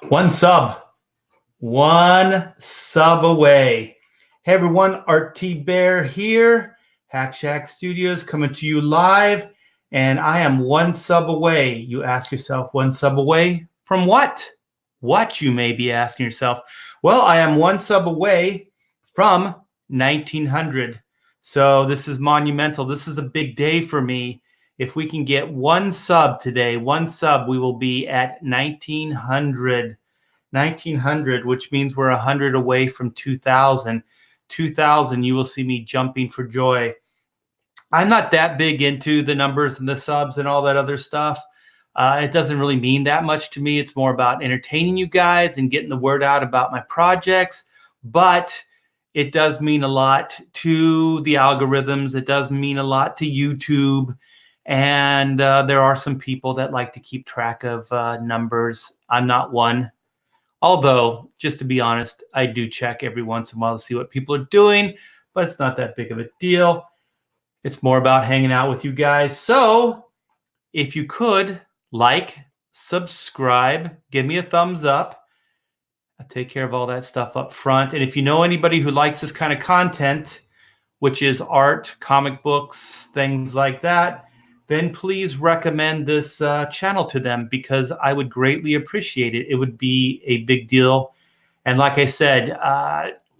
One sub. One sub away. Hey everyone, Art Thibert here. Hack Shack Studios coming to you live. And I am one sub away. You ask yourself, one sub away from what? What, you may be asking yourself. Well, I am one sub away from 1900. So this is monumental. This is a big day for me. If we can get one sub today, one sub, we will be at 1900. 1900, which means we're 100 away from 2000. 2000, you will see me jumping for joy. I'm not that big into the numbers and the subs and all that other stuff. It doesn't really mean that much to me. It's more about entertaining you guys and getting the word out about my projects. But it does mean a lot to the algorithms. It does mean a lot to YouTube. And there are some people that like to keep track of numbers. I'm not one. Although, just to be honest, I do check every once in a while to see what people are doing, but it's not that big of a deal. It's more about hanging out with you guys. So if you could like, subscribe, give me a thumbs up. I'll take care of all that stuff up front. And if you know anybody who likes this kind of content, which is art, comic books, things like that, then please recommend this channel to them, because I would greatly appreciate it. It would be a big deal. And like I said,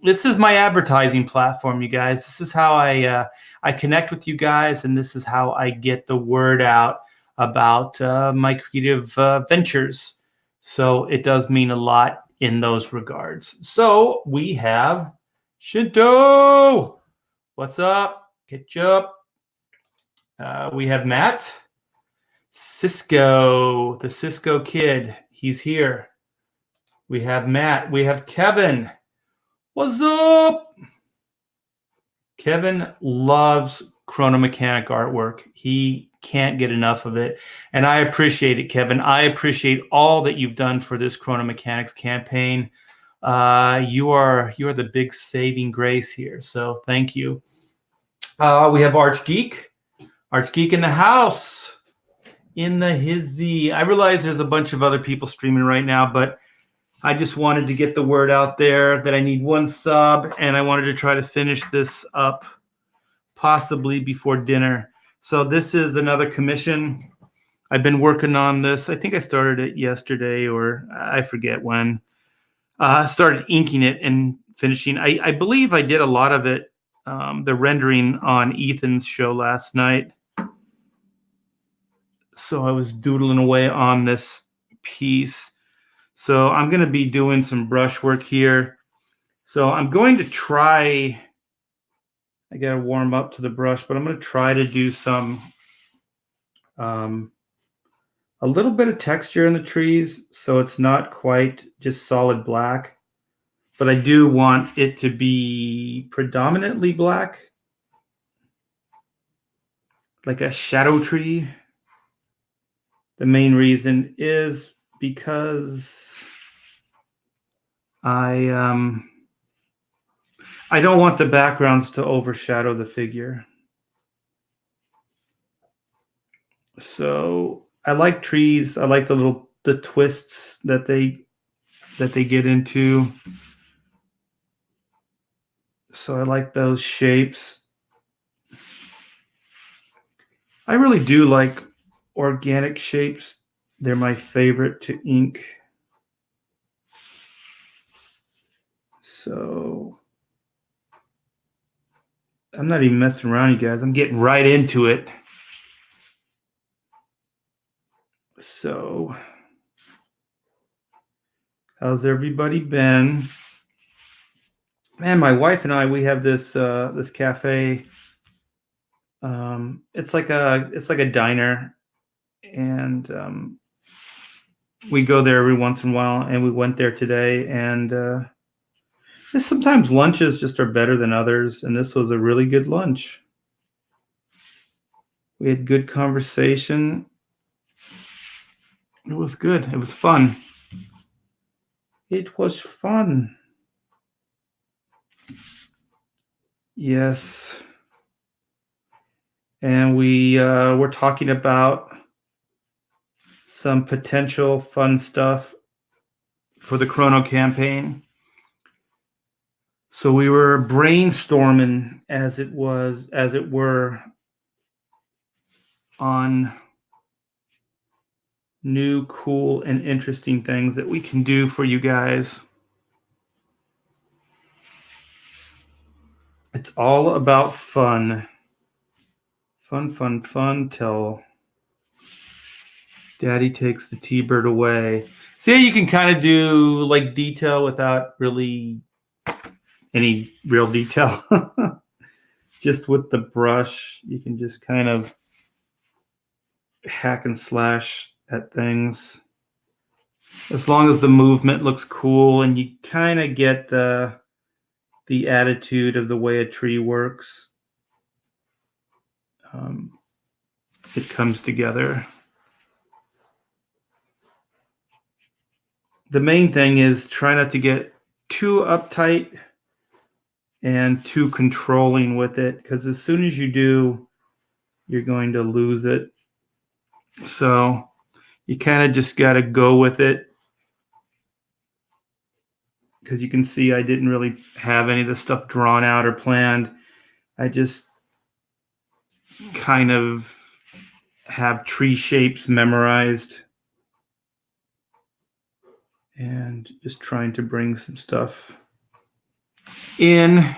this is my advertising platform, you guys. This is how I connect with you guys, and this is how I get the word out about my creative ventures. So it does mean a lot in those regards. So we have Shinto. What's up? Ketchup. We have Matt, Cisco, the Cisco kid. He's here. We have Matt. We have Kevin. What's up? Kevin loves chronomechanic artwork. He can't get enough of it. And I appreciate it, Kevin. I appreciate all that you've done for this chronomechanics campaign. You are the big saving grace here. So thank you. We have Archgeek. Archgeek in the house, in the hizzy. I realize there's a bunch of other people streaming right now, but I just wanted to get the word out there that I need one sub, and I wanted to try to finish this up possibly before dinner. So this is another commission. I've been working on this. I think I started it yesterday, or I forget when. I started inking it and finishing. I believe I did a lot of it, the rendering on Ethan's show last night. So I was doodling away on this piece. So I'm going to be doing some brush work here. So I'm going to try, I got to warm up to the brush, but I'm going to try to do some, a little bit of texture in the trees. So it's not quite just solid black, but I do want it to be predominantly black, like a shadow tree. The main reason is because I don't want the backgrounds to overshadow the figure. So I like trees. I like the twists that they get into. So I like those shapes. I really do like organic shapes. They're my favorite to ink. So I'm not even messing around, you guys. I'm getting right into it. So how's everybody been? Man, my wife and I, we have this this cafe. It's like a diner, and we go there every once in a while, and we went there today, and sometimes lunches just are better than others, and this was a really good lunch. We had good conversation. It was good. It was fun. It was fun. Yes. And we were talking about some potential fun stuff for the Chrono campaign. So we were brainstorming, as it were, on new, cool, and interesting things that we can do for you guys. It's all about fun. Fun till Daddy takes the Thibert away. See how you can kind of do like detail without really any real detail. Just with the brush, you can just kind of hack and slash at things. As long as the movement looks cool and you kind of get the attitude of the way a tree works, it comes together. The main thing is try not to get too uptight and too controlling with it, because as soon as you do, you're going to lose it. So you kind of just got to go with it, because you can see I didn't really have any of the stuff drawn out or planned. I just kind of have tree shapes memorized and just trying to bring some stuff in.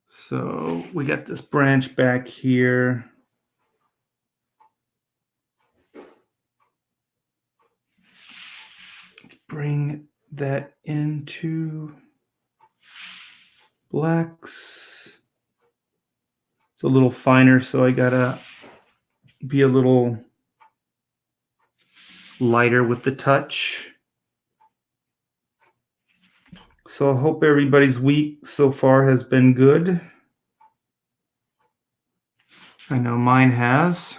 So we got this branch back here. Let's bring that into blacks. It's a little finer, so I gotta be a little lighter with the touch. So I hope everybody's week so far has been good. I know mine has.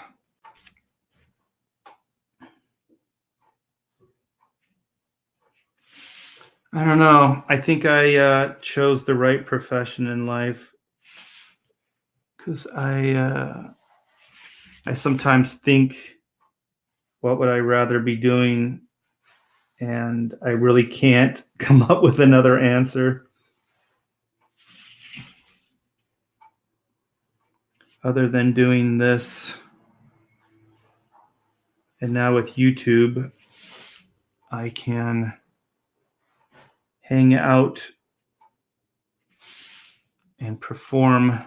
I don't know. I think I chose the right profession in life, because I sometimes think, what would I rather be doing? And I really can't come up with another answer other than doing this. And now with YouTube, I can hang out and perform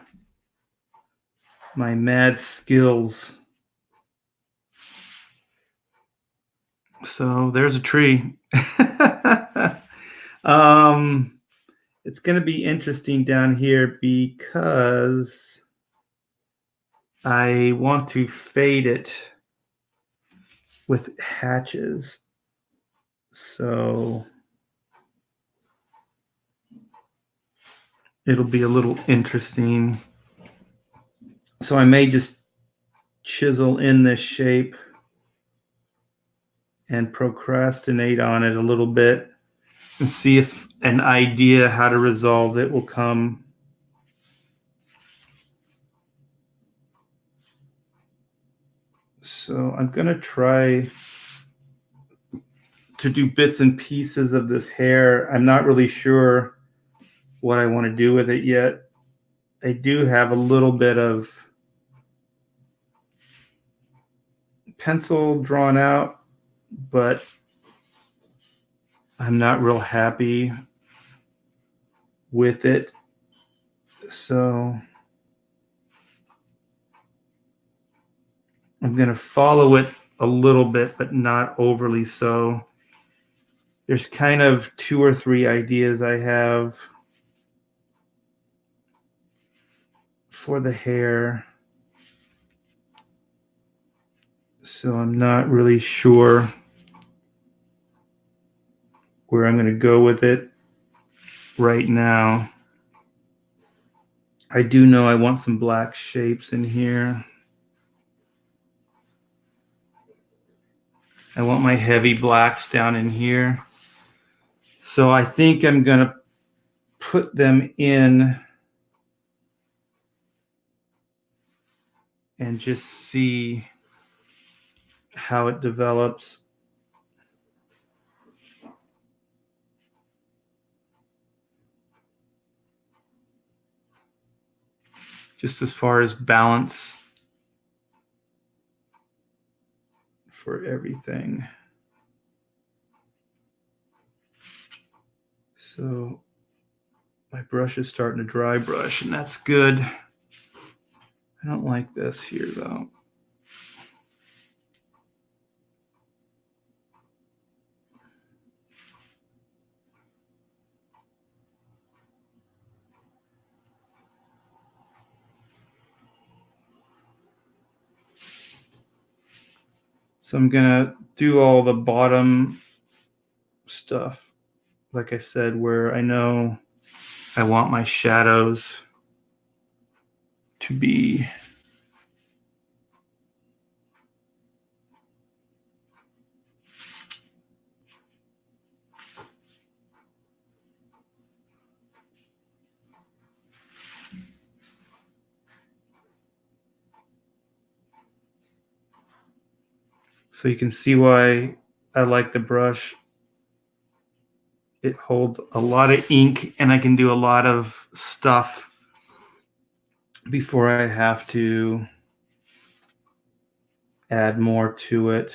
my mad skills. So there's a tree. It's going to be interesting down here because I want to fade it with hatches. So it'll be a little interesting. So I may just chisel in this shape and procrastinate on it a little bit and see if an idea how to resolve it will come. So I'm going to try to do bits and pieces of this hair. I'm not really sure what I want to do with it yet. I do have a little bit of pencil drawn out, but I'm not real happy with it. So I'm going to follow it a little bit, but not overly so. There's kind of 2 or 3 ideas I have for the hair. So I'm not really sure where I'm going to go with it right now. I do know I want some black shapes in here. I want my heavy blacks down in here. So I think I'm going to put them in and just see how it develops. Just as far as balance for everything. So my brush is starting to dry brush, and that's good. I don't like this here though. So I'm gonna do all the bottom stuff, like I said, where I know I want my shadows to be. So you can see why I like the brush. It holds a lot of ink, and I can do a lot of stuff before I have to add more to it.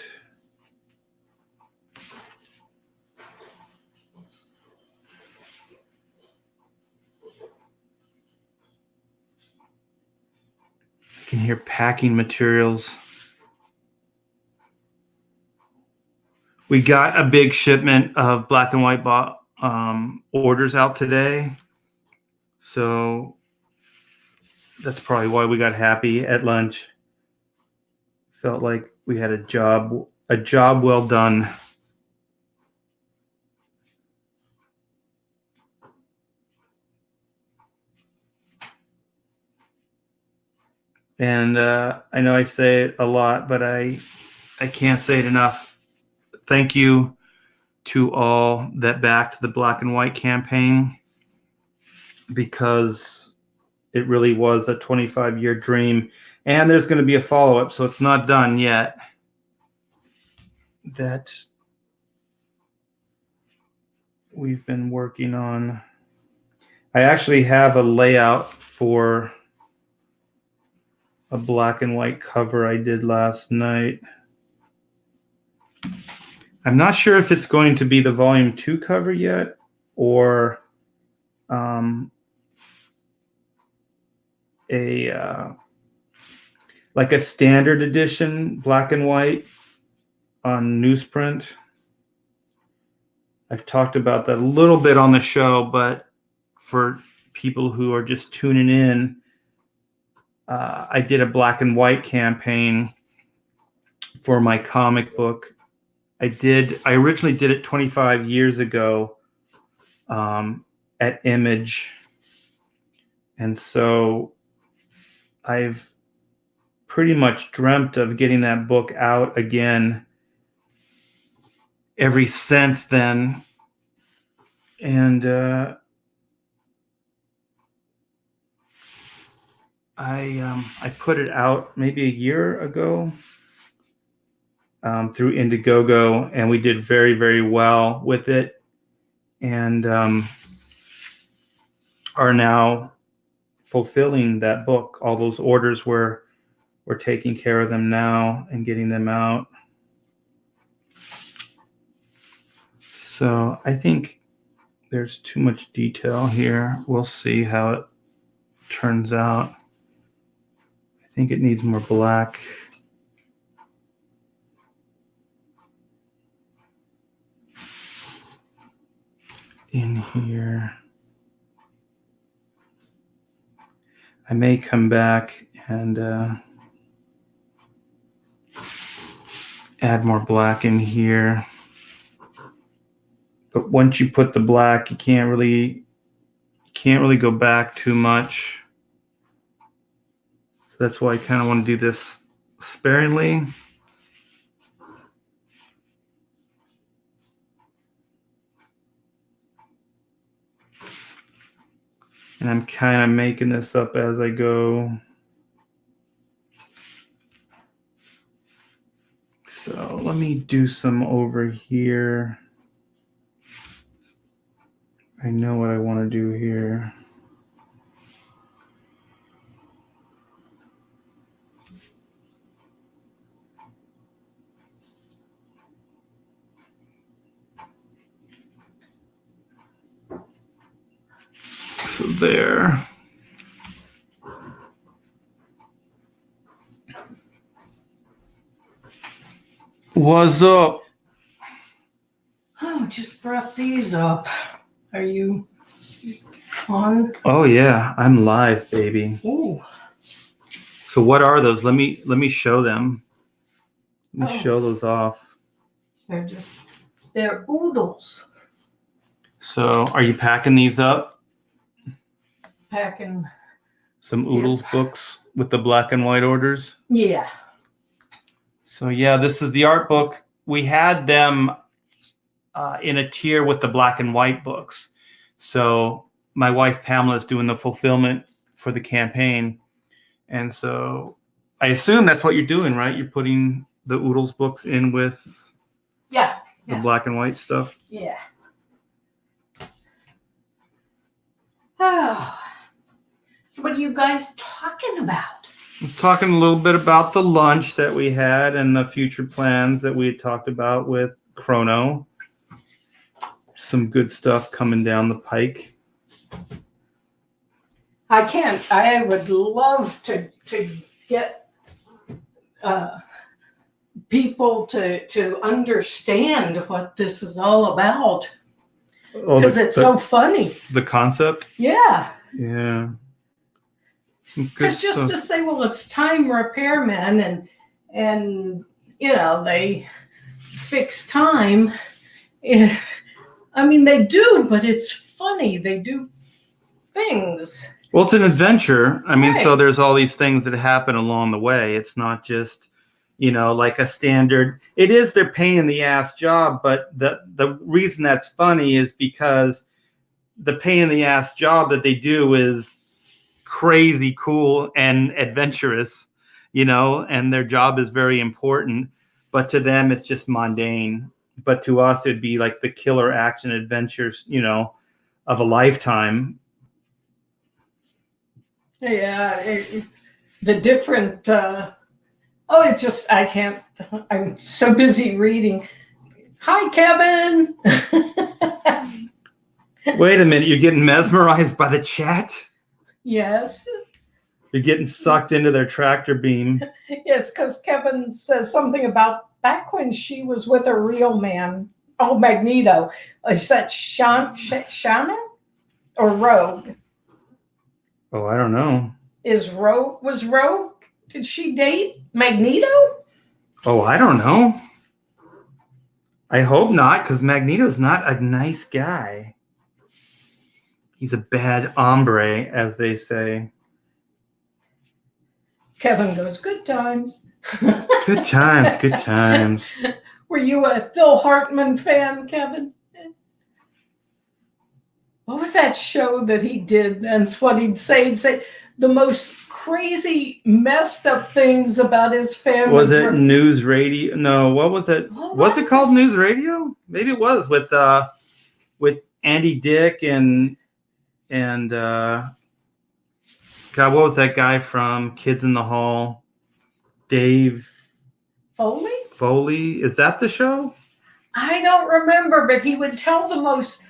I can hear packing materials. We got a big shipment of black and white orders out today. So that's probably why we got happy at lunch. Felt like we had a job well done. And I know I say it a lot, but I can't say it enough. Thank you to all that backed the black and white campaign, because it really was a 25-year dream. And there's going to be a follow-up, so it's not done yet. That we've been working on. I actually have a layout for a black and white cover I did last night. I'm not sure if it's going to be the volume 2 cover yet, or like a standard edition black and white on newsprint. I've talked about that a little bit on the show, but for people who are just tuning in, I did a black and white campaign for my comic book. I originally did it 25 years ago at Image. And so I've pretty much dreamt of getting that book out again ever since then. And I put it out maybe a year ago through Indiegogo, and we did very, very well with it, and are now fulfilling that book. All those orders we're taking care of them now and getting them out. So I think there's too much detail here. We'll see how it turns out. I think it needs more black. In here. I may come back and add more black in here. But once you put the black, you can't really go back too much. So that's why I kind of want to do this sparingly. And I'm kind of making this up as I go. So let me do some over here. I know what I want to do here. So there. What's up? Oh, just brought these up. Are you on? Oh yeah, I'm live, baby. Ooh. So what are those? Let me show them. Let me Oh. show those off. They're oodles. So are you packing these up? Packing. Some oodles books with the black and white orders? Yeah. So yeah, this is the art book. We had them in a tier with the black and white books. So my wife Pamela is doing the fulfillment for the campaign. And so I assume that's what you're doing, right? You're putting the oodles books in with the black and white stuff. Yeah. Oh. So what are you guys talking about? I was talking a little bit about the lunch that we had and the future plans that we had talked about with Chrono. Some good stuff coming down the pike. I would love to get people to understand what this is all about. Because it's so funny. The concept? Yeah. Yeah. Because just to say, well, it's time repairmen and you know, they fix time. I mean, they do, but it's funny. They do things. Well, it's an adventure. I mean, so there's all these things that happen along the way. It's not just, you know, like a standard. It is their pain in the ass job, but the reason that's funny is because the pain in the ass job that they do is crazy cool and adventurous, you know, and their job is very important, but to them it's just mundane. But to us it'd be like the killer action adventures, you know, of a lifetime. Yeah, the different I can't, I'm so busy reading. Hi, Kevin. Wait a minute, you're getting mesmerized by the chat? Yes. You're getting sucked into their tractor beam. Yes, because Kevin says something about back when she was with a real man. Oh, Magneto. Is that Shannon or Rogue? Oh, I don't know. Was Rogue? Did she date Magneto? Oh, I don't know. I hope not, because Magneto's not a nice guy. He's a bad hombre, as they say. Kevin goes, good times. Good times, good times. Were you a Phil Hartman fan, Kevin? What was that show that he did? And what he'd say the most crazy, messed up things about his family. Was it News Radio? No, what was it? Was it called News Radio? Maybe it was with Andy Dick and God, what was that guy from Kids in the Hall? Dave Foley? Is that the show? I don't remember, but he would tell the most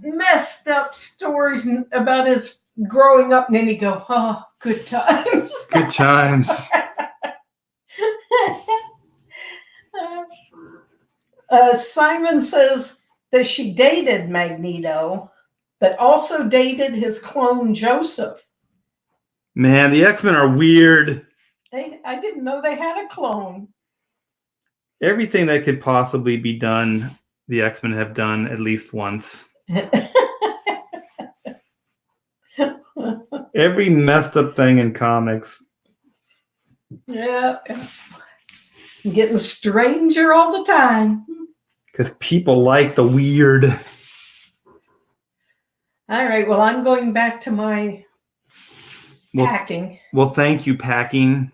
messed up stories about his growing up, and then he'd go, oh, good times. Good times. Simon says that she dated Magneto, but also dated his clone Joseph. Man, the X-Men are weird. I didn't know they had a clone. Everything that could possibly be done, the X-Men have done at least once. Every messed up thing in comics. Yeah. Getting stranger all the time. Because people like the weird. All right, well, I'm going back to my packing. Well, thank you, packing.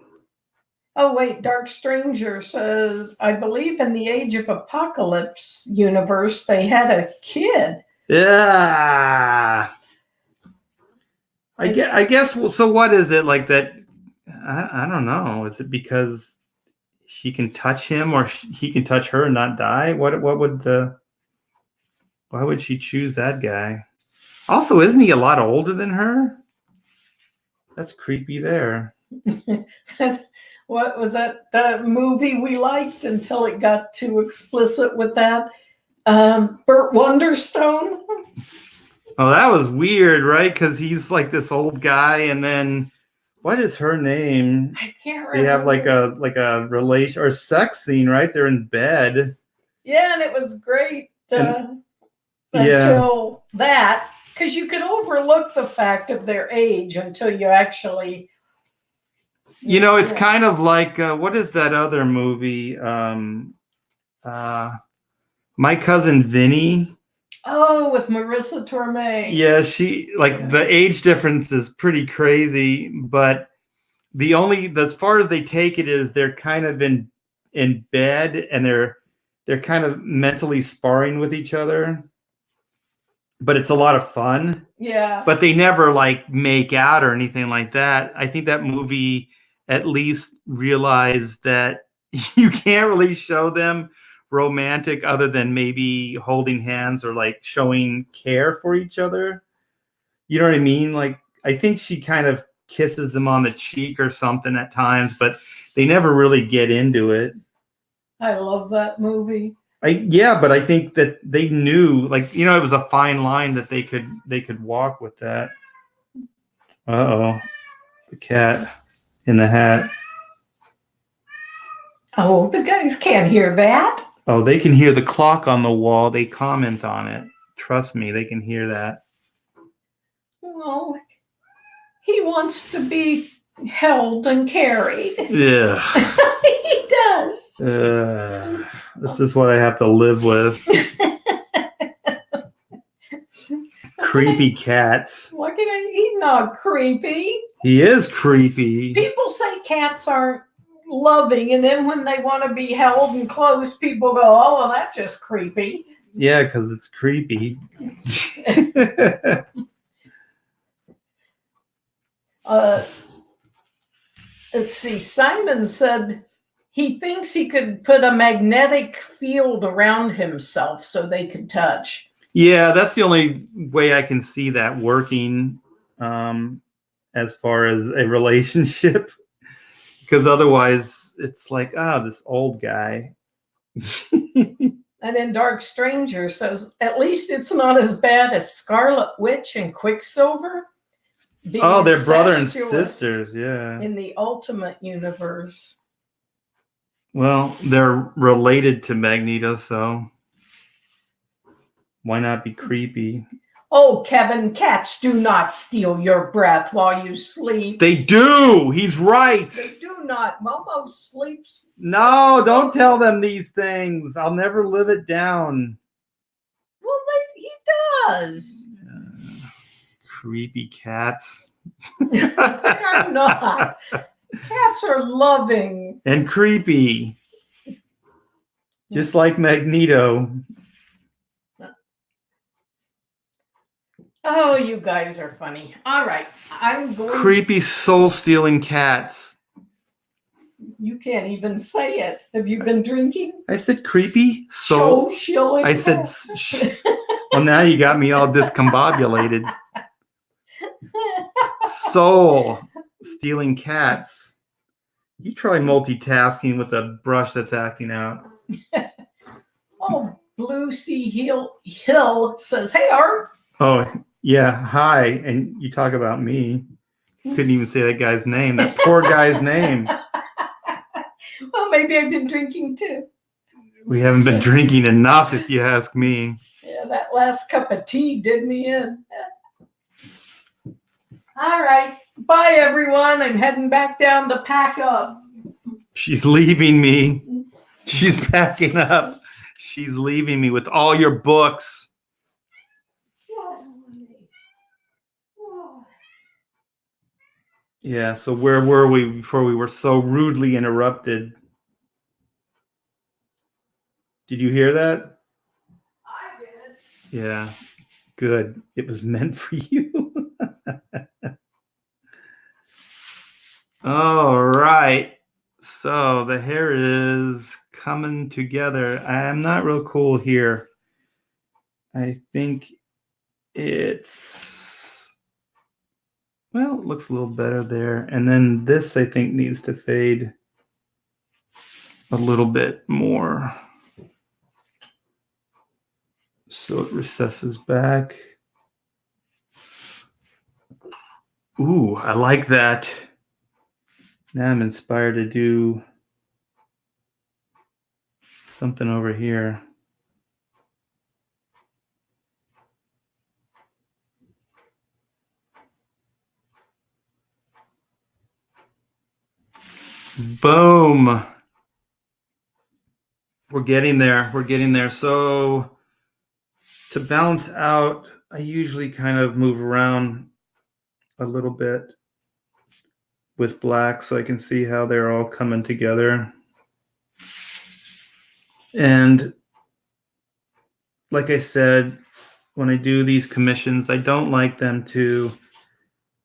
Oh, wait, Dark Stranger says, I believe in the Age of Apocalypse universe, they had a kid. Yeah. I guess, well, so what is it like that? I don't know. Is it because she can touch him or he can touch her and not die? Why would she choose that guy? Also, isn't he a lot older than her? That's creepy there. What was that movie we liked until it got too explicit with that? Burt Wonderstone. Oh, that was weird, right? Because he's like this old guy, and then what is her name? I can't remember. They have like a relation or sex scene, right? They're in bed. Yeah, and it was great Yeah. until that, because you could overlook the fact of their age until you actually. You know, it's kind of like what is that other movie? My Cousin Vinny. Oh, with Marissa Tomei. Yeah, the age difference is pretty crazy, but as far as they take it is they're kind of in bed and they're kind of mentally sparring with each other. But it's a lot of fun. Yeah. But they never like make out or anything like that. I think that movie at least realized that you can't really show them romantic other than maybe holding hands or like showing care for each other. You know what I mean? Like, I think she kind of kisses him on the cheek or something at times, but they never really get into it. I love that movie. But I think that they knew, like, you know, it was a fine line that they could walk with that. Uh-oh. The cat in the hat. Oh, the guys can't hear that. Oh, they can hear the clock on the wall. They comment on it. Trust me, they can hear that. Well, he wants to be held and carried. Yeah. He does. This is what I have to live with. Creepy cats. Look at him. He's not creepy. He is creepy. People say cats aren't loving, and then when they want to be held and close, people go, oh, well, that's just creepy. Yeah, because it's creepy. Let's see. Simon said he thinks he could put a magnetic field around himself so they could touch. Yeah, that's the only way I can see that working as far as a relationship. Because otherwise, it's like, this old guy. And then Dark Stranger says, at least it's not as bad as Scarlet Witch and Quicksilver. They're brother and sisters, yeah. In the Ultimate Universe. Well, they're related to Magneto, so why not be creepy? Oh, Kevin, cats do not steal your breath while you sleep. They do! He's right! They do not. Momo sleeps. No, don't tell them these things. I'll never live it down. Well, he does. Creepy cats. They are not. Cats are loving. And creepy. Just like Magneto. Oh, you guys are funny. All right. I'm going. Creepy soul-stealing cats. You can't even say it. Have you been drinking? I said creepy soul-stealing. I said, well, now you got me all discombobulated. Soul-stealing cats. You try multitasking with a brush that's acting out. Oh, Blue Sea Hill says, hey, Art. Oh, yeah. Hi. And you talk about me. Couldn't even say that guy's name. That poor guy's name. Well, maybe I've been drinking too. We haven't been drinking enough, if you ask me. Yeah, that last cup of tea did me in. All right. Bye, everyone. I'm heading back down to pack up. She's leaving me. She's packing up. She's leaving me with all your books. Yeah, so where were we before we were so rudely interrupted? Did you hear that? I did. Yeah, good. It was meant for you. All right. So the hair is coming together. I'm not real cool here. I think it's, well, it looks a little better there. And then this, I think, needs to fade a little bit more. So it recesses back. Ooh, I like that. Now I'm inspired to do something over here. Boom. We're getting there. We're getting there. So to balance out, I usually kind of move around a little bit with black so I can see how they're all coming together. And like I said, when I do these commissions, I don't like them to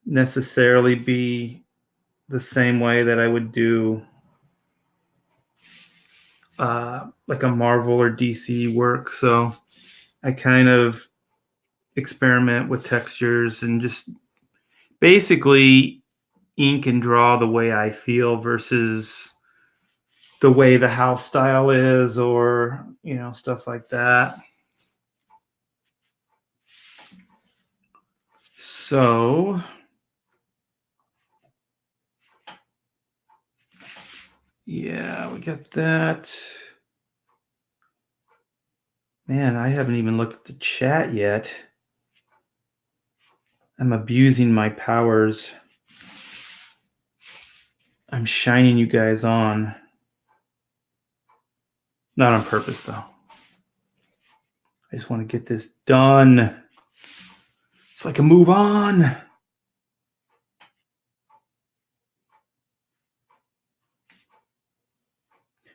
necessarily be the same way that I would do like a Marvel or DC work. So I kind of experiment with textures and just basically ink and draw the way I feel versus the way the house style is, or, you know, stuff like that. So yeah, we got that. Man, I haven't even looked at the chat yet. I'm abusing my powers. I'm shining you guys on. Not on purpose, though. I just want to get this done so I can move on.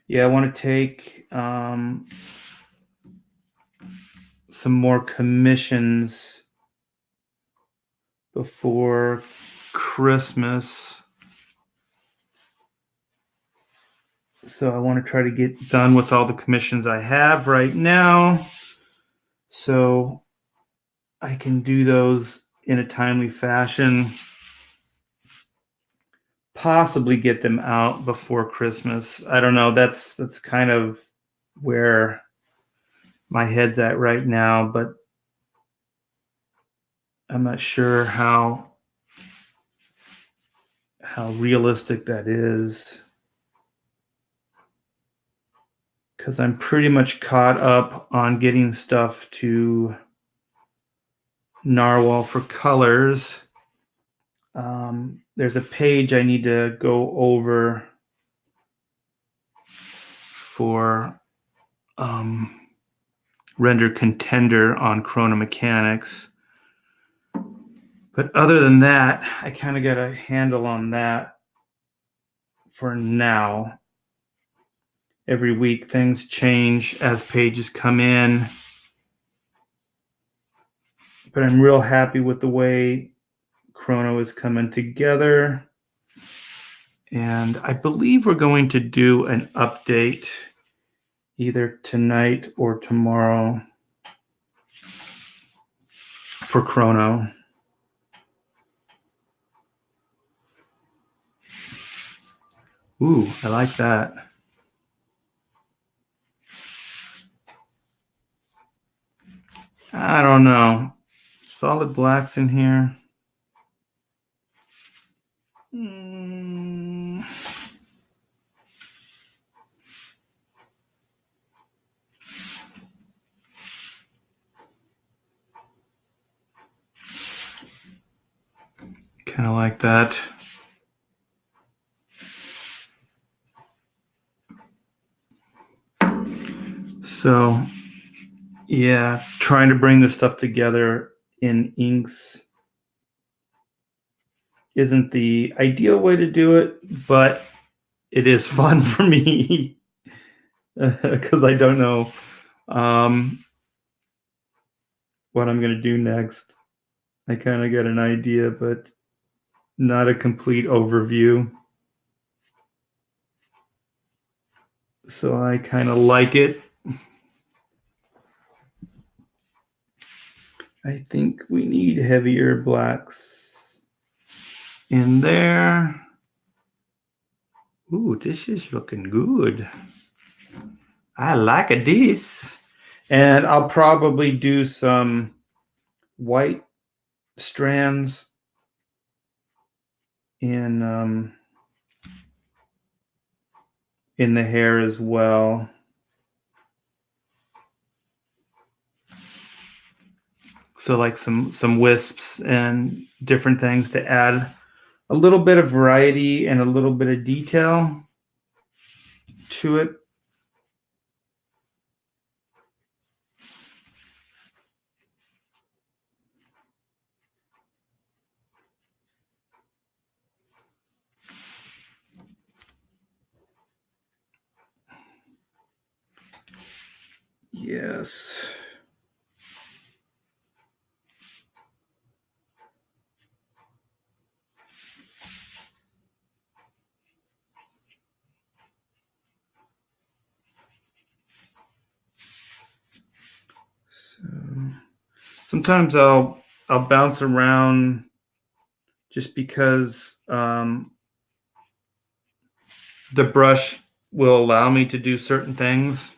Yeah, I want to take some more commissions before Christmas. So I want to try to get done with all the commissions I have right now, so I can do those in a timely fashion. Possibly get them out before Christmas. I don't know. That's kind of where my head's at right now, but I'm not sure how realistic that is, because I'm pretty much caught up on getting stuff to Narwhal for colors. There's a page I need to go over for Render Contender on Chrono Mechanics. But other than that, I kind of got a handle on that for now. Every week things change as pages come in. But I'm real happy with the way Chrono is coming together. And I believe we're going to do an update either tonight or tomorrow for Chrono. Ooh, I like that. I don't know. Solid blacks in here. Kind of like that. So, yeah, trying to bring this stuff together in inks isn't the ideal way to do it, but it is fun for me because I don't know what I'm going to do next. I kind of got an idea, but not a complete overview. So I kind of like it. I think we need heavier blacks in there. Ooh, this is looking good. I like this. And I'll probably do some white strands in the hair as well. So like some wisps and different things to add a little bit of variety and a little bit of detail to it. Yes. So sometimes I'll bounce around just because the brush will allow me to do certain things.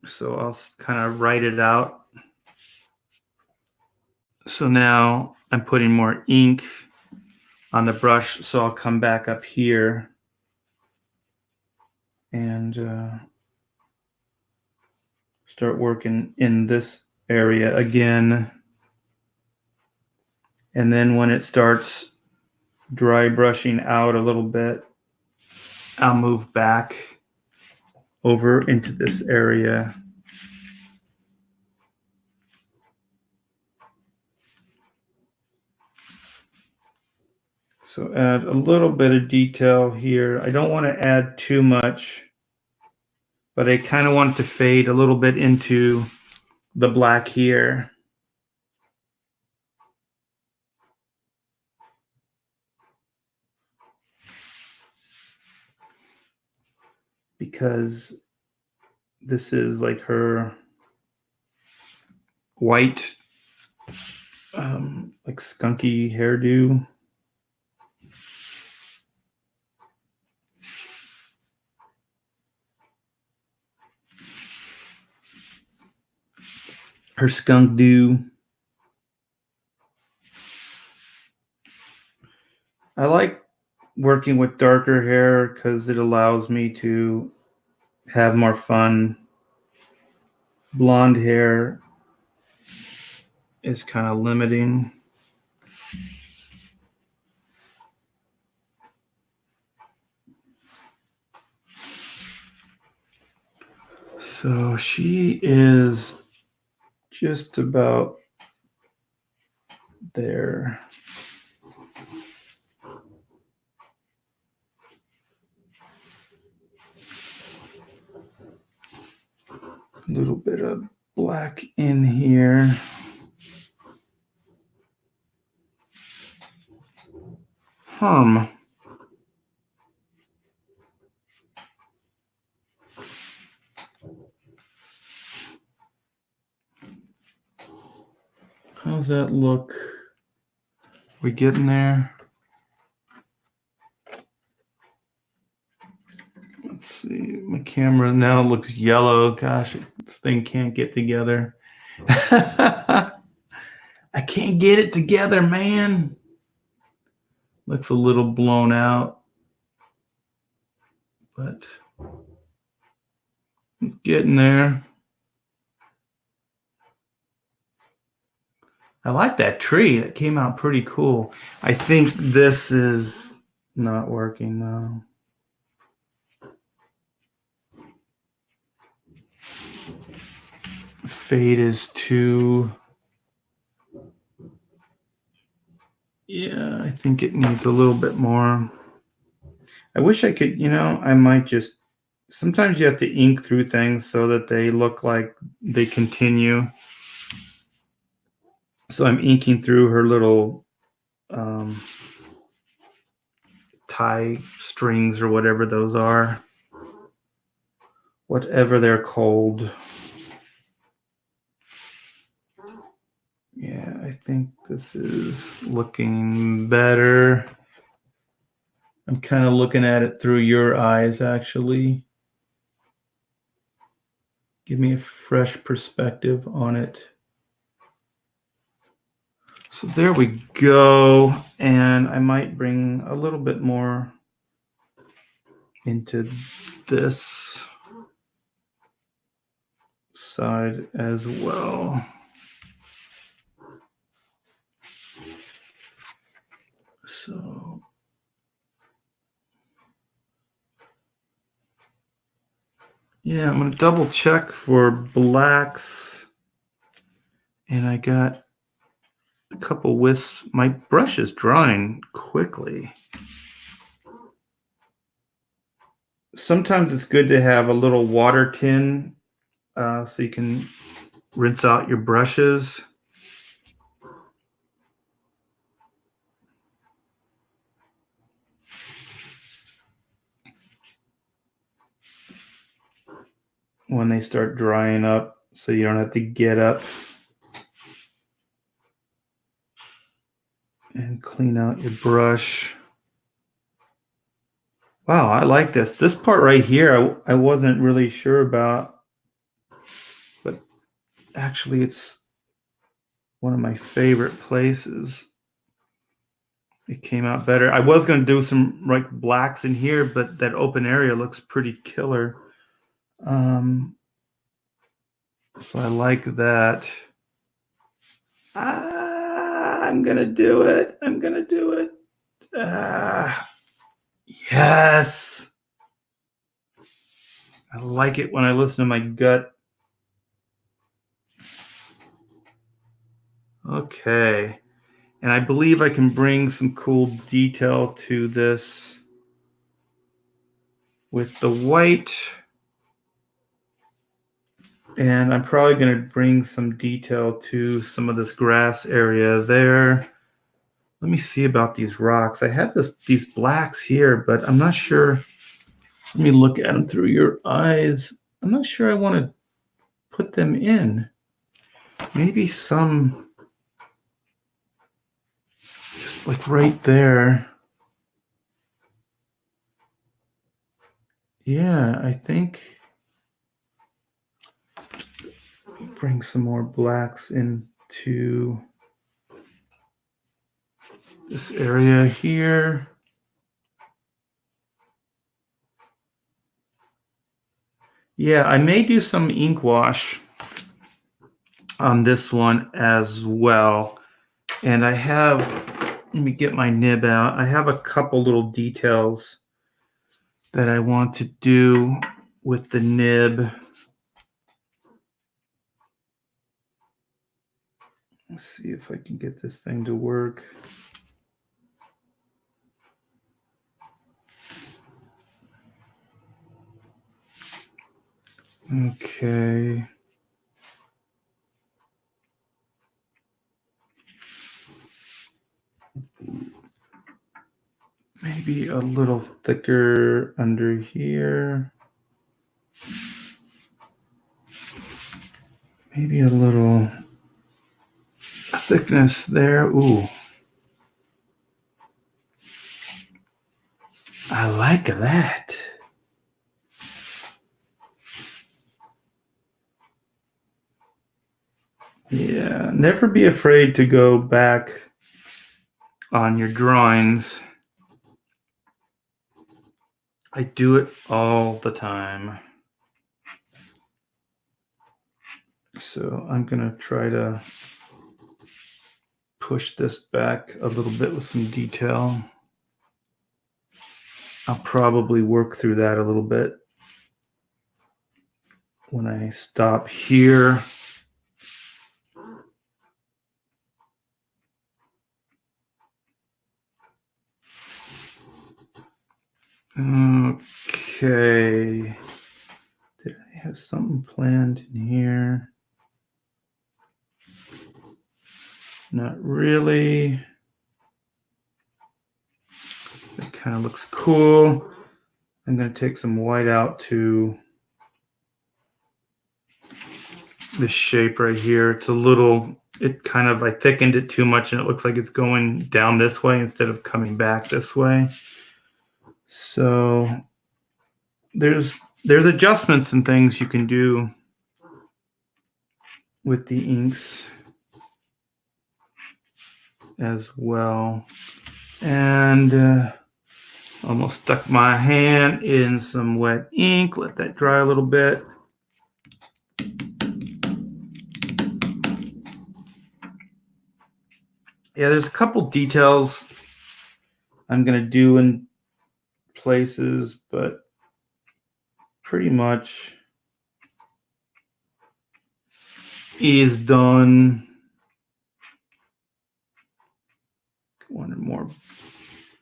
So I'll kind of write it out. So now I'm putting more ink on the brush, so I'll come back up here and start working in this area again. And then when it starts dry brushing out a little bit, I'll move back over into this area. So add a little bit of detail here. I don't want to add too much, but I kind of want it to fade a little bit into the black here. Because this is like her white, like skunky hairdo. Her skunk do. I like working with darker hair because it allows me to have more fun. Blonde hair is kind of limiting. So she is just about there. A little bit of black in here. How's that look? We getting there? Let's see. My camera now looks yellow. Gosh, this thing can't get together. I can't get it together, man. Looks a little blown out, but it's getting there. I like that tree. That came out pretty cool. I think this is not working though. fade is too... Yeah, I think it needs a little bit more. I wish I could, I might just... Sometimes you have to ink through things so that they look like they continue. So I'm inking through her little tie strings or whatever those are. Whatever they're called. Yeah, I think this is looking better. I'm kind of looking at it through your eyes, actually. Give me a fresh perspective on it. So there we go. And I might bring a little bit more into this side as well. So yeah, I'm going to double check for blacks. And I got a couple wisps. My brush is drying quickly. Sometimes it's good to have a little water tin so you can rinse out your brushes. When they start drying up, so you don't have to get up and clean out your brush. Wow, I like this. This part right here, I wasn't really sure about, but actually it's one of my favorite places. It came out better. I was going to do some like blacks in here, but that open area looks pretty killer. So I like that. I'm going to do it. I'm going to do it. Yes. I like it when I listen to my gut. Okay. And I believe I can bring some cool detail to this with the white. And I'm probably going to bring some detail to some of this grass area there. Let me see about these rocks. I have these blacks here, but I'm not sure. Let me look at them through your eyes. I'm not sure I want to put them in. Maybe some just like right there. Yeah, I think bring some more blacks into this area here. Yeah, I may do some ink wash on this one as well. And I have, let me get my nib out. I have a couple little details that I want to do with the nib. Let's see if I can get this thing to work. Okay. Maybe a little thicker under here. Maybe a little thickness there. Ooh. I like that. Yeah, never be afraid to go back on your drawings. I do it all the time. So I'm going to try to push this back a little bit with some detail. I'll probably work through that a little bit when I stop here. Okay. Did I have something planned in here? Not really. It kind of looks cool. I'm going to take some white out to this shape right here. It's a little, it kind of, I thickened it too much and it looks like it's going down this way instead of coming back this way. So there's adjustments and things you can do with the inks as well. And almost stuck my hand in some wet ink. Let that dry a little bit. Yeah, there's a couple details I'm going to do in places, but pretty much is done. One or more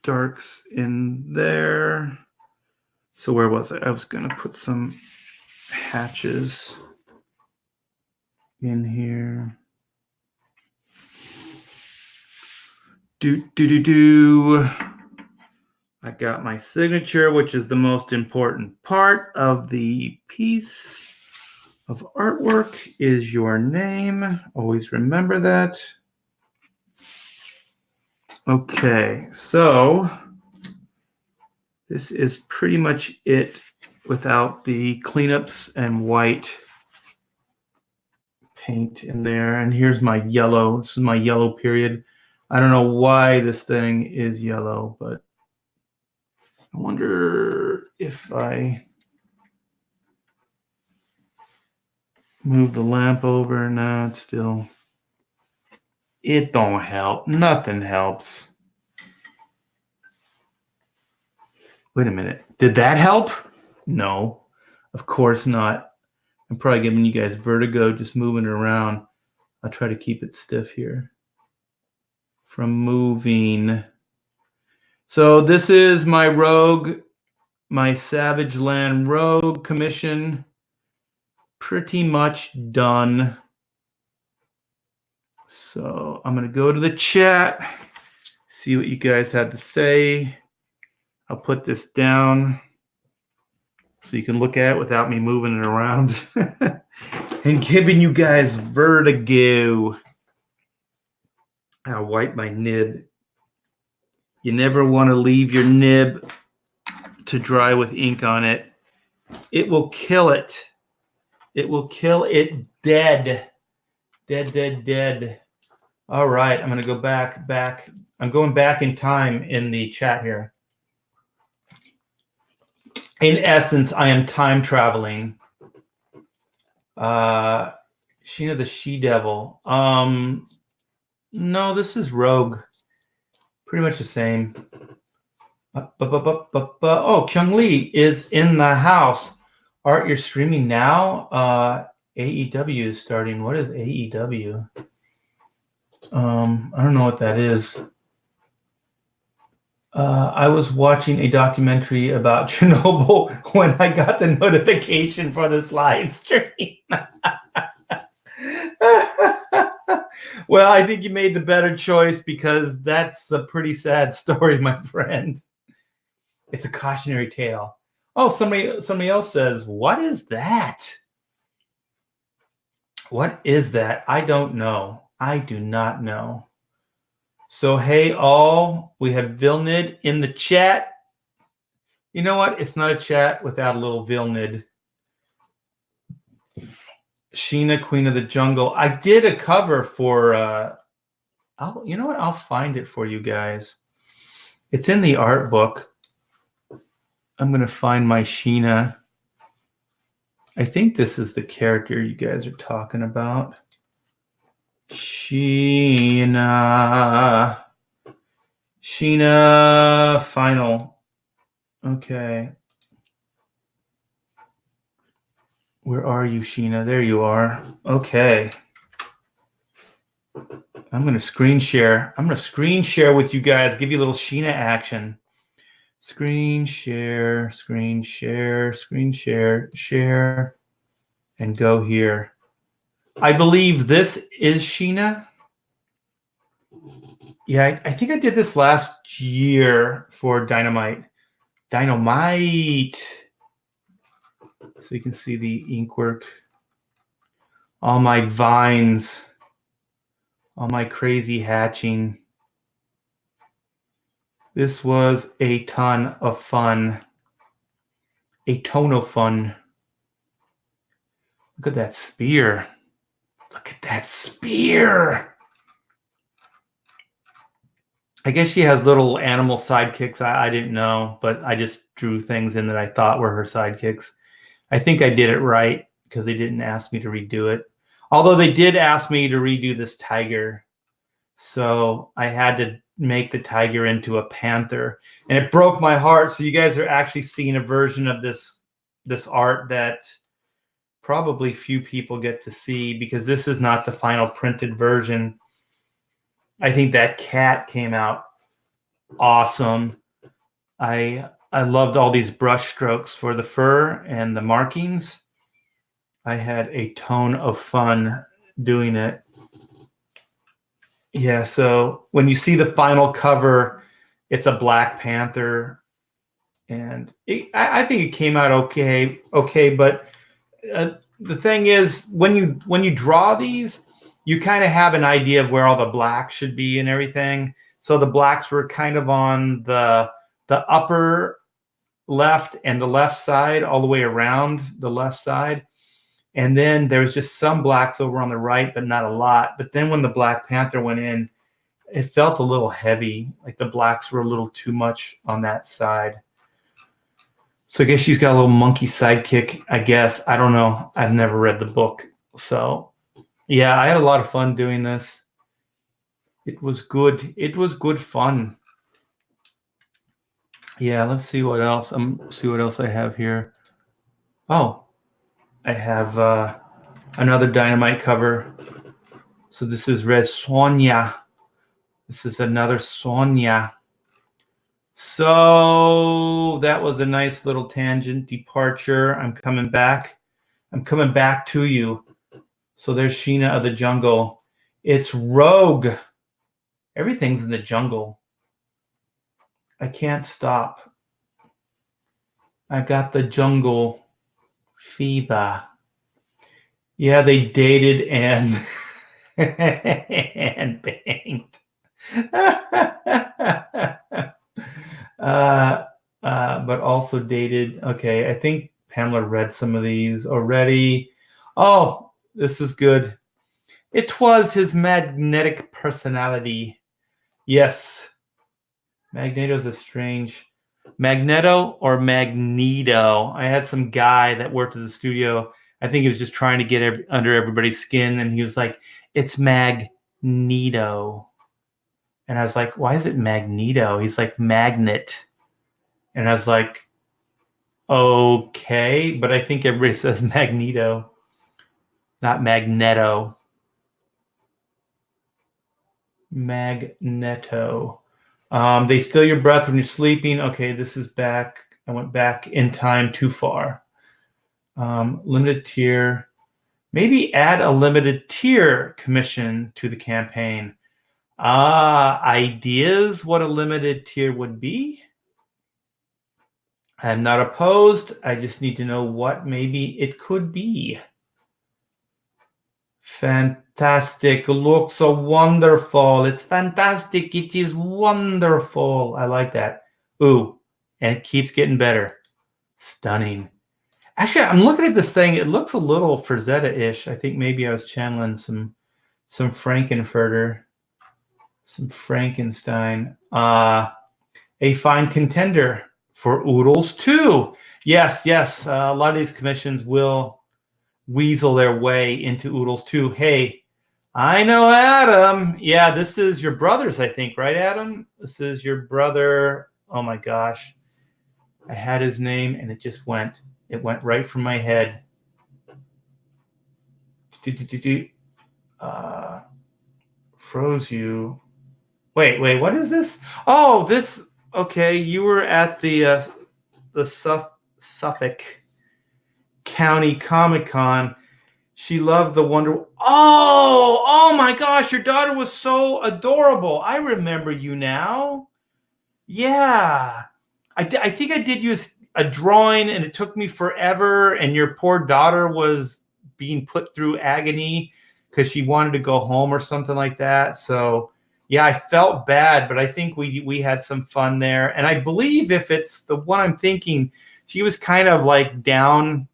darks in there. So where was I? I was going to put some hatches in here. I got my signature, which is the most important part of the piece of artwork, is your name. Always remember that. Okay, so this is pretty much it without the cleanups and white paint in there. And here's my yellow. This is my yellow period. I don't know why this thing is yellow, but I wonder if I move the lamp over. No, it's still, it don't help. Nothing helps. Wait a minute. Did that help? No, of course not. I'm probably giving you guys vertigo just moving it around. I'll try to keep it stiff here from moving. So this is my Rogue, my Savage Land Rogue commission. Pretty much done. So I'm going to go to the chat, see what you guys had to say. I'll put this down so you can look at it without me moving it around and giving you guys vertigo. I'll wipe my nib. You never want to leave your nib to dry with ink on it. It will kill it. It will kill it dead. Dead. All right, I'm going to go back. I'm going back in time in the chat here. In essence, I am time traveling. Sheena the She-Devil. No, this is Rogue. Pretty much the same. Oh, Kyung Lee is in the house. Art, you're streaming now? AEW is starting. What is AEW? I don't know what that is. I was watching a documentary about Chernobyl when I got the notification for this live stream. Well, I think you made the better choice because that's a pretty sad story, my friend. It's a cautionary tale. Oh, somebody else says, what is that? What is that? I don't know. I do not know. So, hey, all, we have Vilnid in the chat. You know what? It's not a chat without a little Vilnid. Sheena, Queen of the Jungle. I did a cover for, you know what? I'll find it for you guys. It's in the art book. I'm going to find my Sheena. I think this is the character you guys are talking about. Sheena Final. Okay. Where are you, Sheena? There you are. Okay. I'm going to screen share. I'm going to screen share with you guys, give you a little Sheena action. Screen share, screen share, screen share, share, and go here. I believe this is Sheena. Yeah, I think I did this last year for Dynamite. Dynamite. So you can see the ink work. All my vines. All my crazy hatching. This was a ton of fun. A ton of fun. Look at that spear. Look at that spear. I guess she has little animal sidekicks. I didn't know, but I just drew things in that I thought were her sidekicks. I think I did it right because they didn't ask me to redo it. Although they did ask me to redo this tiger. So I had to make the tiger into a panther. And it broke my heart. So you guys are actually seeing a version of this art that probably few people get to see because this is not the final printed version. I think that cat came out awesome. I loved all these brush strokes for the fur and the markings. I had a ton of fun doing it. Yeah, so when you see the final cover, it's a Black Panther, and I think it came out okay. But the thing is, when you draw these, you kind of have an idea of where all the blacks should be and everything. So the blacks were kind of on the upper left and the left side, all the way around the left side. And then there was just some blacks over on the right, but not a lot. But then when the Black Panther went in, it felt a little heavy. Like the blacks were a little too much on that side. So I guess she's got a little monkey sidekick, I guess. I don't know. I've never read the book. So yeah, I had a lot of fun doing this. It was good. It was good fun. Yeah, let's see what else. See what else I have here. Oh, I have another Dynamite cover. So this is Red Sonja. This is another Sonja. So that was a nice little tangent departure. I'm coming back. I'm coming back to you. So there's Sheena of the Jungle. It's Rogue. Everything's in the jungle. I can't stop. I got the jungle fever. Yeah, they dated and and banged. But also dated. Okay, I think Pamela read some of these already. Oh, this is good. It was his magnetic personality. Yes. Magneto's a strange... Magneto or Magneto? I had some guy that worked at the studio. I think he was just trying to get under everybody's skin, and he was like, it's Magneto. And I was like, why is it Magneto? He's like, magnet. And I was like, okay, but I think everybody says Magneto, not Magneto. Magneto. They steal your breath when you're sleeping. Okay, this is back. I went back in time too far. Limited tier. Maybe add a limited tier commission to the campaign. Ideas what a limited tier would be? I'm not opposed. I just need to know what maybe it could be. Fantastic. Looks so wonderful. It's fantastic. It is wonderful. I like that. Ooh, and it keeps getting better. Stunning. Actually, I'm looking at this thing. It looks a little Frazetta-ish. I think maybe I was channeling some Frankenfurter, some Frankenstein. A fine contender for Oodles too. Yes. A lot of these commissions will weasel their way into Oodles too. Hey, I know Adam. Yeah, this is your brother's, I think, right, Adam? This is your brother. Oh my gosh. I had his name and it just went. It went right from my head. Froze you. Wait, what is this? Oh, this Okay, you were at the Suffolk County Comic Con. She loved the Wonder. Oh my gosh, your daughter was so adorable. I remember you now. Yeah, I think I did use a drawing, and it took me forever. And your poor daughter was being put through agony because she wanted to go home or something like that. So yeah, I felt bad, but I think we had some fun there. And I believe if it's the one I'm thinking, she was kind of like down,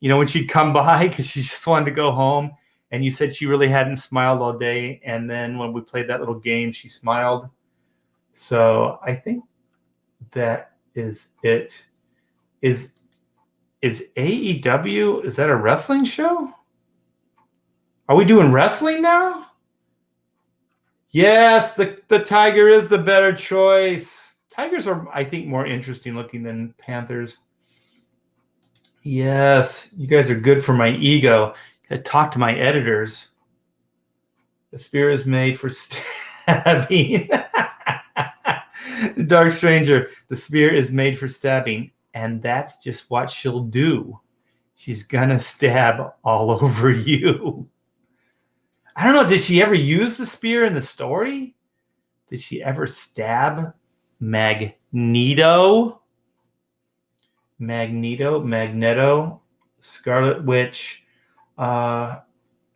when she'd come by because she just wanted to go home. And you said she really hadn't smiled all day. And then when we played that little game, she smiled. So I think that is it. Is AEW, is that a wrestling show? Are we doing wrestling now? Yes, the tiger is the better choice. Tigers are, I think, more interesting looking than panthers. Yes, you guys are good for my ego. Gotta talk to my editors. The spear is made for stabbing. Dark Stranger, the spear is made for stabbing, and that's just what she'll do. She's gonna stab all over you. I don't know, did she ever use the spear in the story? Did she ever stab Magneto, Scarlet Witch? Oh,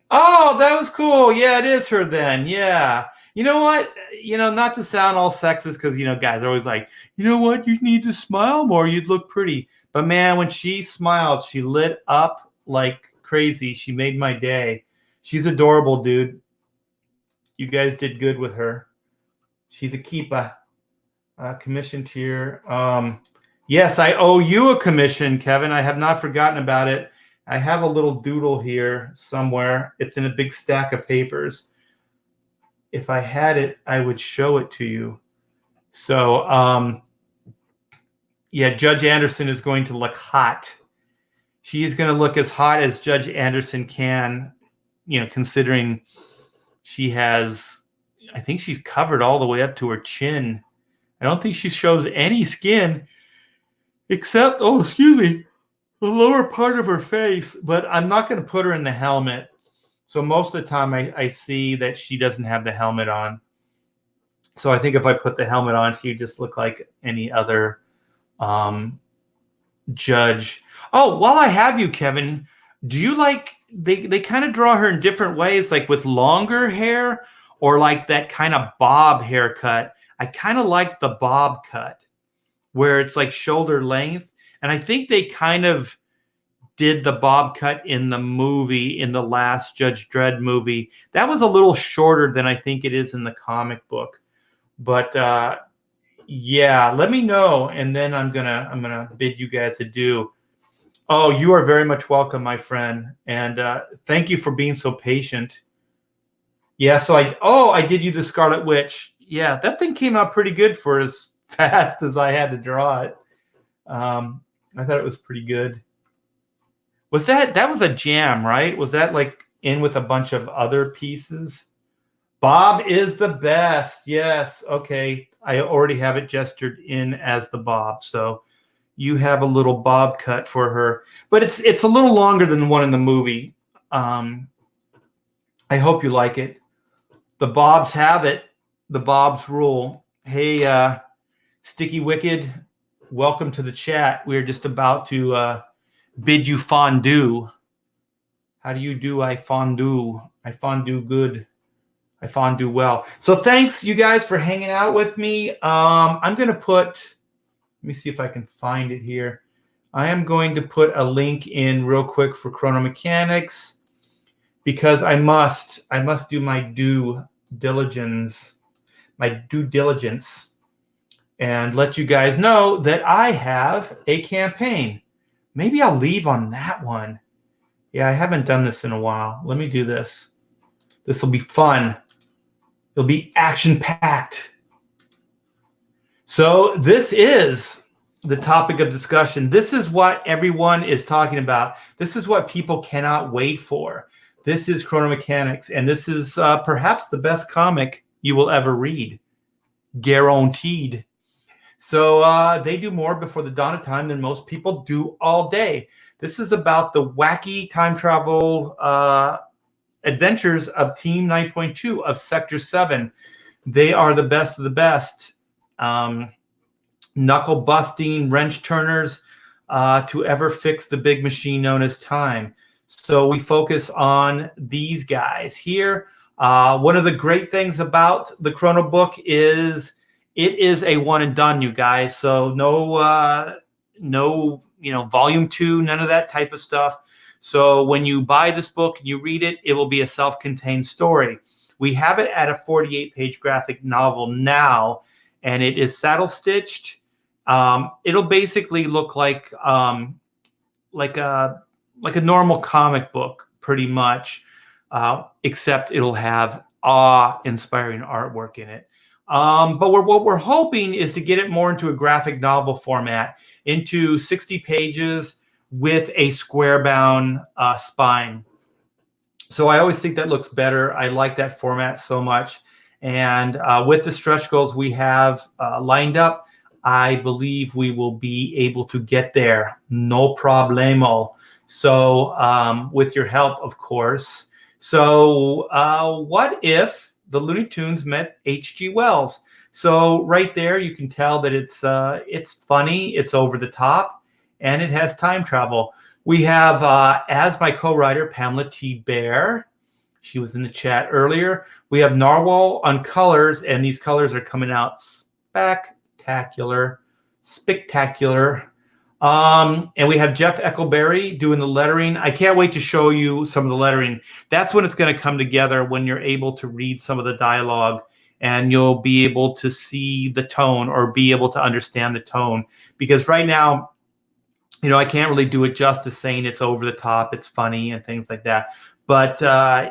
that was cool. Yeah, it is her then. Yeah. You know what? Not to sound all sexist, because, guys are always like, you know what? You need to smile more. You'd look pretty. But, man, when she smiled, she lit up like crazy. She made my day. She's adorable, dude. You guys did good with her. She's a keeper. Commission tier. Yes, I owe you a commission, Kevin. I have not forgotten about it. I have a little doodle here somewhere. It's in a big stack of papers. If I had it, I would show it to you. So, yeah, Judge Anderson is going to look hot. She is going to look as hot as Judge Anderson can, considering she has, I think she's covered all the way up to her chin. I don't think she shows any skin except, the lower part of her face, but I'm not going to put her in the helmet. So most of the time I see that she doesn't have the helmet on. So I think if I put the helmet on, she'd just look like any other judge. Oh, while I have you, Kevin, do you like, they kind of draw her in different ways, like with longer hair or like that kind of bob haircut? I kind of like the bob cut where it's like shoulder length. And I think they kind of did the bob cut in the movie, in the last Judge Dredd movie. That was a little shorter than I think it is in the comic book. But yeah, let me know, and then I'm gonna bid you guys adieu. Oh, you are very much welcome, my friend, and thank you for being so patient. Yeah, so I did you the Scarlet Witch. Yeah, that thing came out pretty good for as fast as I had to draw it. I thought it was pretty good. Was that was a jam, right? Was that like in with a bunch of other pieces? Bob is the best. Yes. Okay. I already have it gestured in as the Bob. So you have a little Bob cut for her, but it's a little longer than the one in the movie. I hope you like it. The Bobs have it. The Bobs rule. Hey, Sticky Wicked, welcome to the chat. We're just about to bid you fondue. How do you do? I fondue. I fondue good. I fondue well. So thanks, you guys, for hanging out with me. I'm going to put, let me see if I can find it here. I am going to put a link in real quick for Chrono Mechanics because I must do my due diligence, and let you guys know that I have a campaign. Maybe I'll leave on that one. Yeah, I haven't done this in a while. Let me do this. This will be fun. It'll be action-packed. So this is the topic of discussion. This is what everyone is talking about. This is what people cannot wait for. This is Chrono Mechanics, and this is perhaps the best comic you will ever read. Guaranteed. So they do more before the dawn of time than most people do all day. This is about the wacky time travel adventures of Team 9.2 of Sector 7. They are the best of the best. Knuckle busting wrench turners to ever fix the big machine known as time. So we focus on these guys here. One of the great things about the Chrono book is it is a one and done, you guys. So no, volume 2, none of that type of stuff. So when you buy this book and you read it, it will be a self-contained story. We have it at a 48-page graphic novel now, and it is saddle stitched. It'll basically look like a normal comic book, pretty much, except it'll have awe-inspiring artwork in it. But what we're hoping is to get it more into a graphic novel format, into 60 pages with a square-bound spine. So I always think that looks better. I like that format so much. And with the stretch goals we have lined up, I believe we will be able to get there. No problemo. So with your help, of course. So what if the Looney Tunes met H.G. Wells? So right there, you can tell that it's funny, it's over the top, and it has time travel. We have, as my co-writer, Pamela Thibert. She was in the chat earlier. We have Narwhal on colors, and these colors are coming out spectacular. And we have Jeff Eckelberry doing the lettering. I can't wait to show you some of the lettering. That's when it's going to come together, when you're able to read some of the dialogue, and you'll be able to see the tone or be able to understand the tone. Because right now, I can't really do it justice saying it's over the top, it's funny, and things like that. But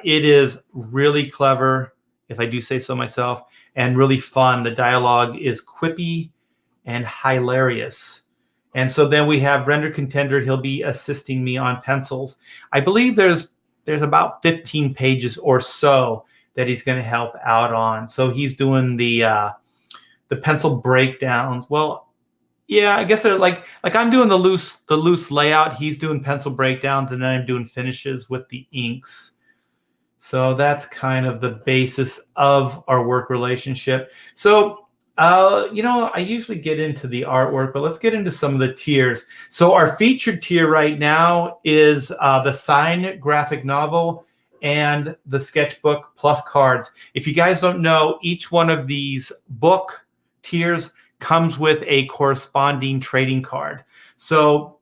it is really clever, if I do say so myself, and really fun. The dialogue is quippy and hilarious. And so then we have Render Contender. He'll be assisting me on pencils. I believe there's about 15 pages or so that he's going to help out on. So he's doing the pencil breakdowns. Well, yeah, I guess they're like I'm doing the loose layout. He's doing pencil breakdowns, and then I'm doing finishes with the inks. So that's kind of the basis of our work relationship. So, I usually get into the artwork, but let's get into some of the tiers. So our featured tier right now is the signed graphic novel and the sketchbook plus cards. If you guys don't know, each one of these book tiers comes with a corresponding trading card. So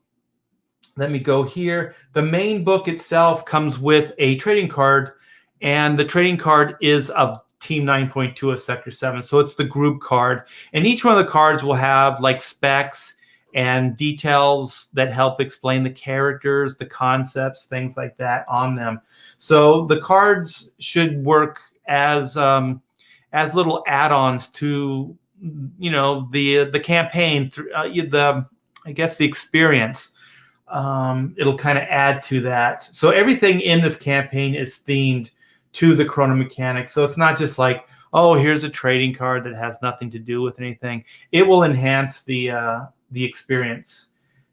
let me go here. The main book itself comes with a trading card, and the trading card is of Team 9.2 of Sector 7. So it's the group card. And each one of the cards will have like specs and details that help explain the characters, the concepts, things like that on them. So the cards should work as little add-ons to the campaign, through the experience. It'll kind of add to that. So everything in this campaign is themed to the chrono mechanics. So it's not just like, oh, here's a trading card that has nothing to do with anything. It will enhance the experience.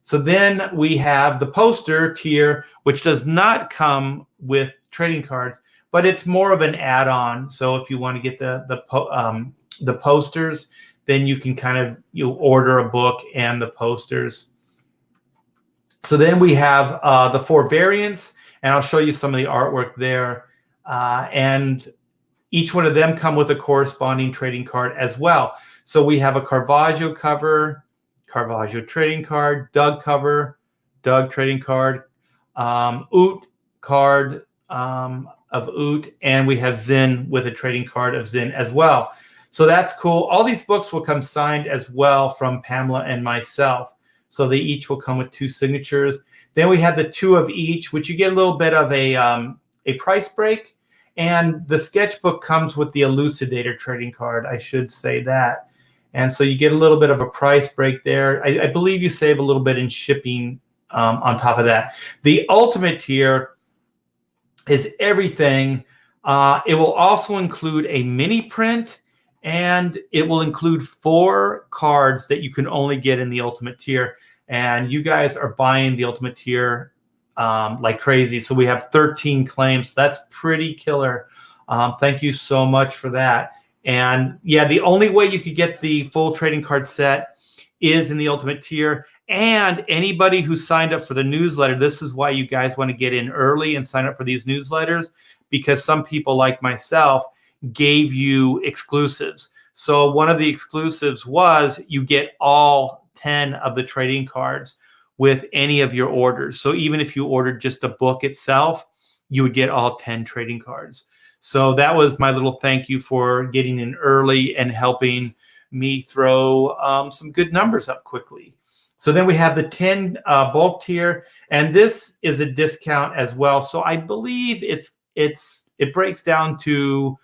So then we have the poster tier, which does not come with trading cards, but it's more of an add-on. So if you want to get the posters, then you can order a book and the posters. So then we have the 4 variants, and I'll show you some of the artwork there. And each one of them come with a corresponding trading card as well. So we have a Caravaggio cover, Caravaggio trading card, Doug cover, Doug trading card, Oot card of Oot, and we have Zin with a trading card of Zin as well. So that's cool. All these books will come signed as well from Pamela and myself. So they each will come with 2 signatures. Then we have the 2 of each, which you get a little bit of a price break. And the sketchbook comes with the Elucidator trading card, I should say that. And so you get a little bit of a price break there. I believe you save a little bit in shipping on top of that. The ultimate tier is everything. It will also include a mini print and it will include 4 cards that you can only get in the Ultimate tier. And you guys are buying the Ultimate tier like crazy. So we have 13 claims. That's pretty killer. Thank you so much for that. And yeah, the only way you could get the full trading card set is in the Ultimate tier. And anybody who signed up for the newsletter, this is why you guys want to get in early and sign up for these newsletters, because some people like myself gave you exclusives. So one of the exclusives was you get all 10 of the trading cards with any of your orders. So even if you ordered just a book itself, you would get all 10 trading cards. So that was my little thank you for getting in early and helping me throw some good numbers up quickly. So then we have the 10 bulk tier, and this is a discount as well. So I believe it breaks down to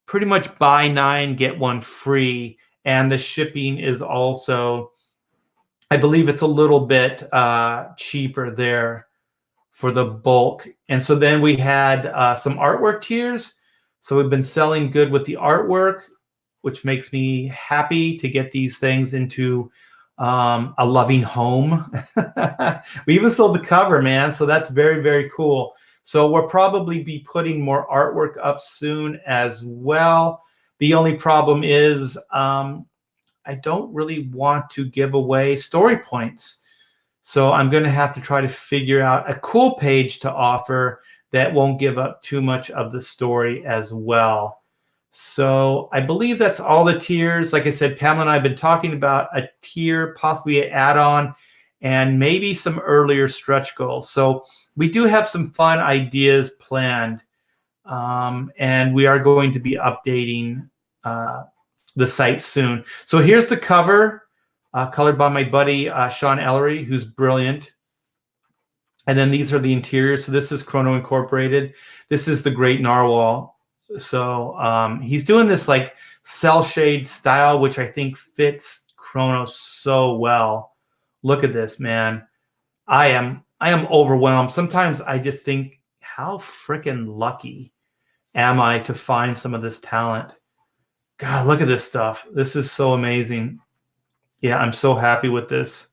pretty much buy 9, get 1 free. And the shipping is also, I believe it's a little bit cheaper there for the bulk. And so then we had some artwork tiers. So we've been selling good with the artwork, which makes me happy to get these things into a loving home. We even sold the cover, man. So that's very, very cool. So we'll probably be putting more artwork up soon as well. The only problem is I don't really want to give away story points. So I'm going to have to try to figure out a cool page to offer that won't give up too much of the story as well. So I believe that's all the tiers. Like I said, Pamela and I have been talking about a tier, possibly an add-on, and maybe some earlier stretch goals. So we do have some fun ideas planned, and we are going to be updating the site soon. So here's the cover, colored by my buddy Sean Ellery, who's brilliant. And then these are the interiors. So this is Chrono Incorporated. This is the Great Narwhal. So he's doing this like cell shade style, which I think fits Chrono so well. Look at this, man. I am overwhelmed. Sometimes I just think, how freaking lucky am I to find some of this talent? God, look at this stuff. This is so amazing. Yeah, I'm so happy with this.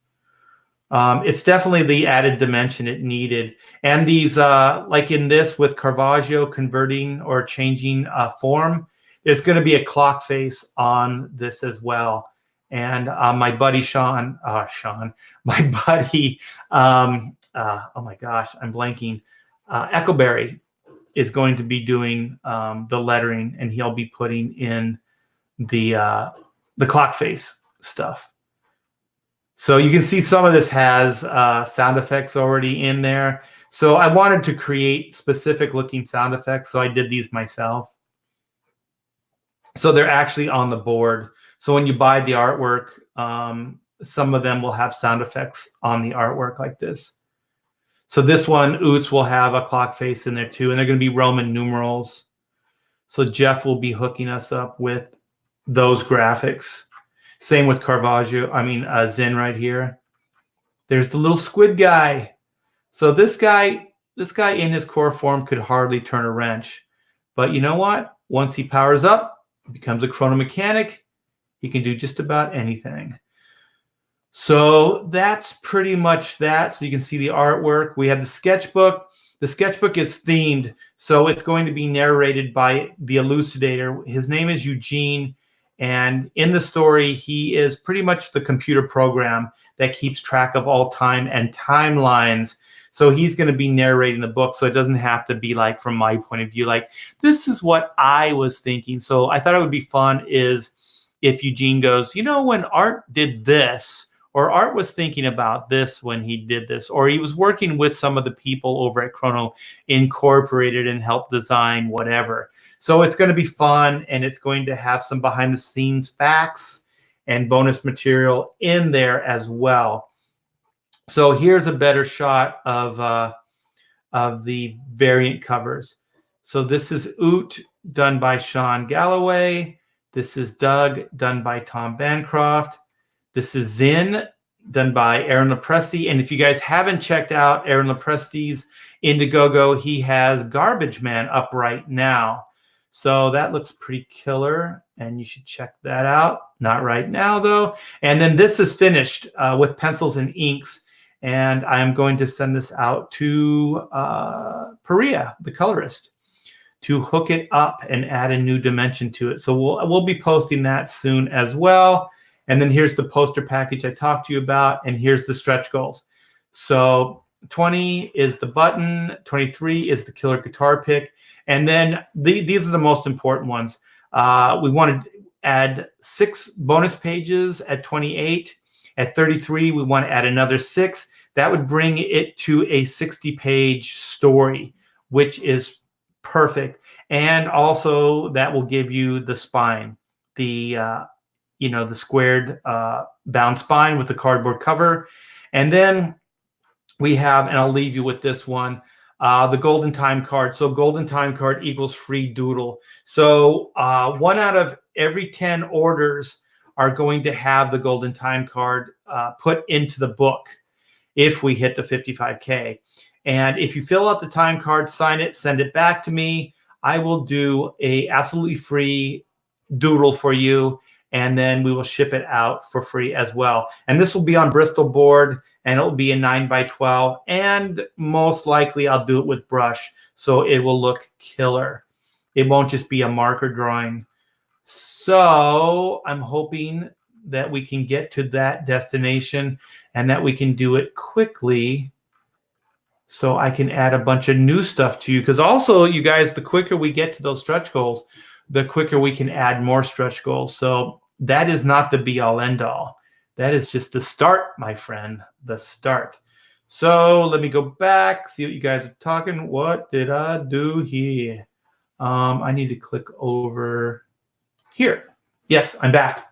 It's definitely the added dimension it needed. And these, like in this with Caravaggio converting or changing form, there's going to be a clock face on this as well. And my buddy my buddy, oh my gosh, I'm blanking. Echoberry is going to be doing the lettering, and he'll be putting in the clock face stuff. So you can see some of this has sound effects already in there. So I wanted to create specific looking sound effects, so I did these myself. So they're actually on the board. So when you buy the artwork, some of them will have sound effects on the artwork like this. So this one, Oots, will have a clock face in there too, and they're going to be Roman numerals. So Jeff will be hooking us up with those graphics. Same with Caravaggio. I mean, Zen right here. There's the little squid guy. So this guy in his core form could hardly turn a wrench. But you know what? Once he powers up, becomes a chrono mechanic, he can do just about anything. So that's pretty much that. So you can see the artwork. We have the sketchbook. The sketchbook is themed. So it's going to be narrated by the elucidator. His name is Eugene. And in the story, he is pretty much the computer program that keeps track of all time and timelines. So he's going to be narrating the book. So it doesn't have to be like, from my point of view, like, this is what I was thinking. So I thought it would be fun is if Eugene goes, you know, when Art did this, or Art was thinking about this when he did this, or he was working with some of the people over at Chrono Incorporated and helped design whatever. So it's going to be fun, and it's going to have some behind the scenes facts and bonus material in there as well. So here's a better shot of the variant covers. So this is Oot, done by Sean Galloway. This is Doug, done by Tom Bancroft. This is Zin, done by Aaron Lopresti. And if you guys haven't checked out Aaron Lopresti's Indiegogo, he has Garbage Man up right now. So that looks pretty killer. and you should check that out. Not right now, though. And then this is finished with pencils and inks, and I'm going to send this out to Perea, the colorist, to hook it up and add a new dimension to it. So we'll be posting that soon as well. And then here's the poster package I talked to you about, and here's the stretch goals. So 20 is the button, 23 is the killer guitar pick, and then these are the most important ones. We want to add 6 bonus pages at 28. At 33, we want to add another 6. That would bring it to a 60-page story, which is perfect. And also that will give you the spine, the squared bound spine with the cardboard cover. And then we have, and I'll leave you with this one, the golden time card. So golden time card equals free doodle. So 1 out of every 10 orders are going to have the golden time card put into the book if we hit the 55K. And if you fill out the time card, sign it, send it back to me, I will do a absolutely free doodle for you, and then we will ship it out for free as well. And this will be on Bristol board, and it will be a 9x12, and most likely I'll do it with brush, so it will look killer. It won't just be a marker drawing. So I'm hoping that we can get to that destination and that we can do it quickly, so I can add a bunch of new stuff to you. Because also, you guys, the quicker we get to those stretch goals, the quicker we can add more stretch goals. So that is not the be-all, end-all. That is just the start, my friend, the start. So let me go back, see what you guys are talking. What did I do here? I need to click over here. Yes, I'm back.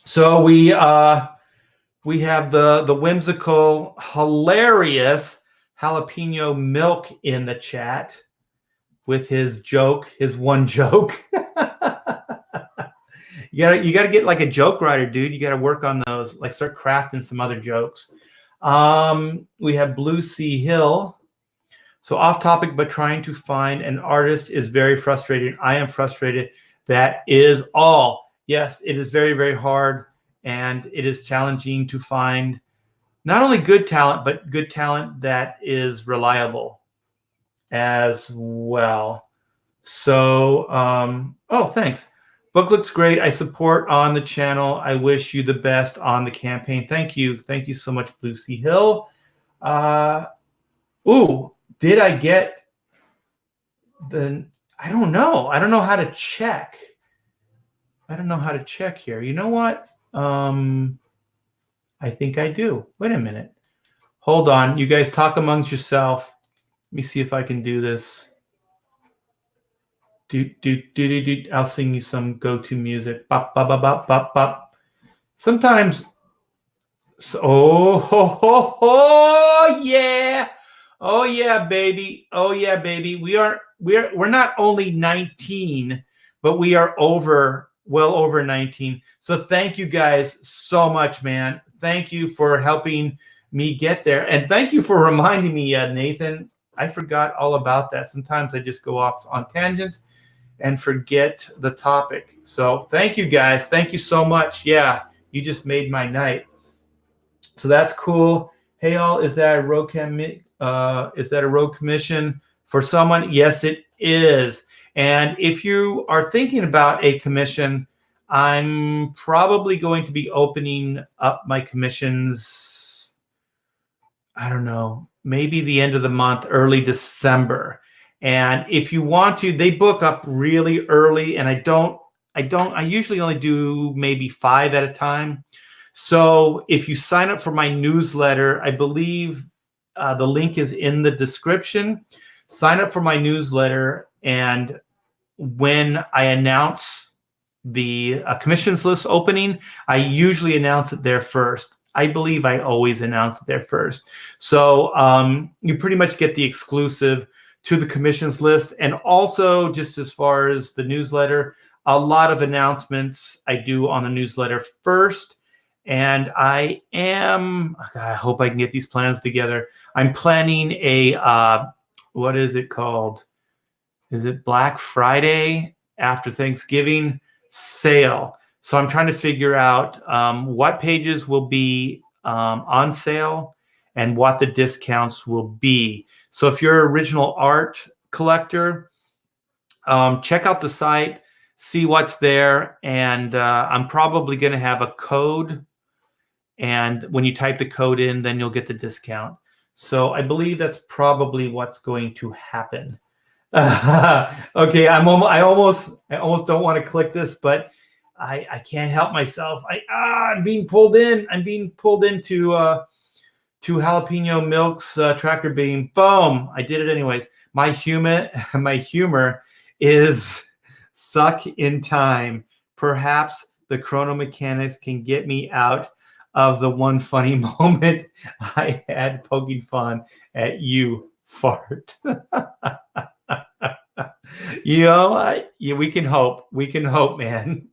So we have the whimsical, hilarious Jalapeno Milk in the chat with his joke, his one joke. You gotta get like a joke writer, dude. You gotta work on those, like start crafting some other jokes. We have Blue Sea Hill. So off topic, but trying to find an artist is very frustrating. I am frustrated. That is all. Yes, it is very, very hard. And it is challenging to find not only good talent, but good talent that is reliable as well. So, oh, thanks. Book looks great. I support on the channel. I wish you the best on the campaign. Thank you. Thank you so much, Blue Sea Hill. Ooh, did I get the, I don't know. I don't know how to check. I don't know how to check here. You know what? I think I do. Wait a minute. Hold on. You guys talk amongst yourself. Let me see if I can do this. I'll sing you some go-to music. Bop, bop, bop, bop, bop, bop. Sometimes. Oh, ho, ho, ho, yeah. Oh yeah, baby. Oh yeah, baby. We're not only 19, but we are well over 19. So thank you guys so much, man. Thank you for helping me get there. And thank you for reminding me, Nathan. I forgot all about that. Sometimes I just go off on tangents and forget the topic. So thank you guys. Thank you so much. Yeah, you just made my night. So that's cool. Hey all, is that a road commission for someone? Yes, it is. And if you are thinking about a commission, I'm probably going to be opening up my commissions, I don't know, maybe the end of the month, early December. And if you want to, they book up really early, and I usually only do maybe 5 at a time. So if you sign up for my newsletter, I believe the link is in the description. Sign up for my newsletter, and when I announce the commissions list opening, I usually announce it there first. I believe I always announce it there first. So you pretty much get the exclusive to the commissions list. And also, just as far as the newsletter, a lot of announcements I do on the newsletter first. And I hope I can get these plans together. I'm planning a, what is it called? Is it Black Friday after Thanksgiving sale. So I'm trying to figure out what pages will be on sale and what the discounts will be. So if you're an original art collector, check out the site, see what's there, and I'm probably going to have a code. And when you type the code in, then you'll get the discount. So I believe that's probably what's going to happen. Okay, I almost don't want to click this, but I can't help myself. I'm being pulled in. I'm being pulled into to Jalapeno Milk's tractor beam. Boom! I did it anyways. My humor is suck in time. Perhaps the chrono mechanics can get me out of the one funny moment I had poking fun at you, fart. We can hope. We can hope, man.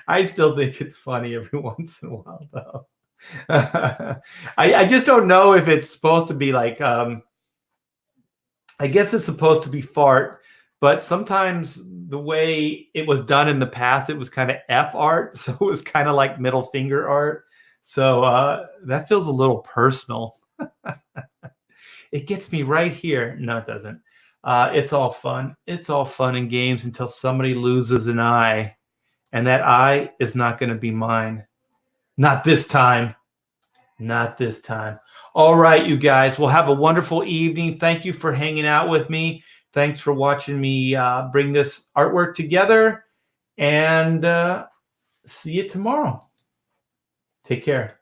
I still think it's funny every once in a while, though. I just don't know if it's supposed to be like, I guess it's supposed to be fart, but sometimes the way it was done in the past, it was kind of F art. So it was kind of like middle finger art. So that feels a little personal. It gets me right here. No, it doesn't. It's all fun. It's all fun and games until somebody loses an eye. And that eye is not going to be mine. Not this time. Not this time. All right, you guys. Well, have a wonderful evening. Thank you for hanging out with me. Thanks for watching me bring this artwork together. And see you tomorrow. Take care.